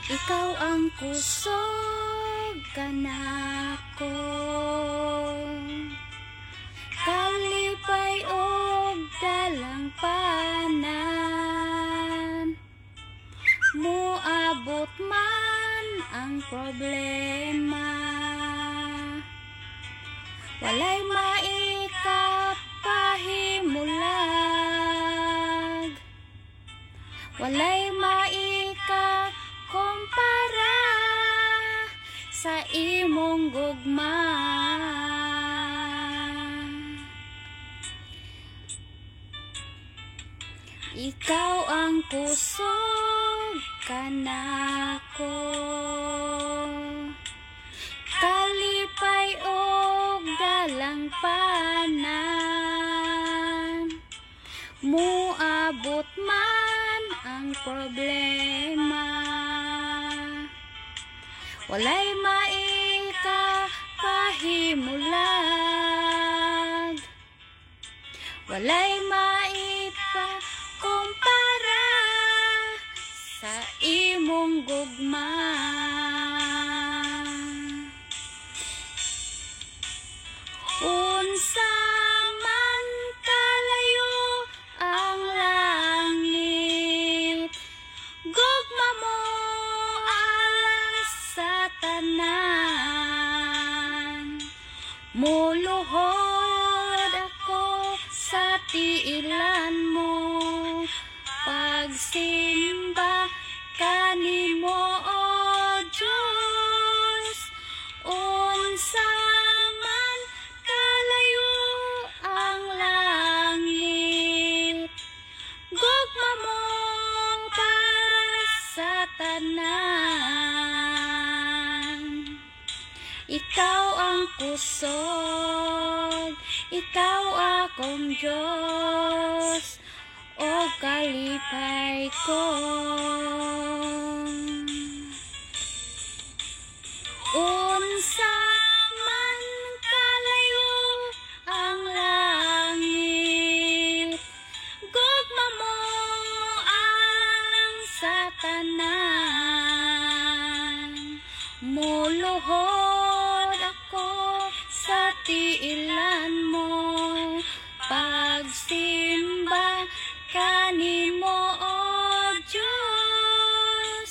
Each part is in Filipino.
Ikaw ang kusog kanako, kalipay og dalangpanan. Muabot man ang problema, walay maikapahimulag, walay maikakompara sa imong gugma. Ikaw ang kusog kanako, kalipay og dalangpanan. Muabot man ang problema, walay maikapahimulag, walay maipakumpara sa imong gugma. Unsa man kalayo ang langit, gugma mo alas sa tanan. Muluhod ako sa tiilan mo, pagsimba kanimo o Diyos. Unsa man kalayo ang langit, gugma mo para sa tanan. Ikaw ang kusog, ikaw akong Diyos, o kalipay ko. Unsa man kalayo ang langit, gugma mo ang sa tanan. Muluhod ako sa tiilan mo, pagsimba kanimo o Diyos.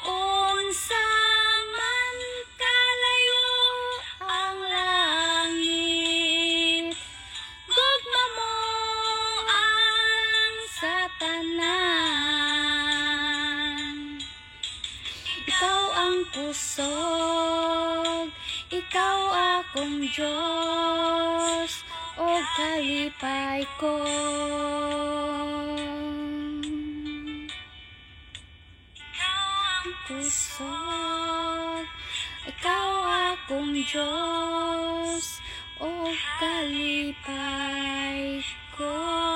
Unsa man kalayo ang langit, gugma mo ang sa tanan. Ikaw ang kusog, ikaw akong Diyos, o kalipay ko. Kusog, ikaw akong Diyos, o kalipay ko.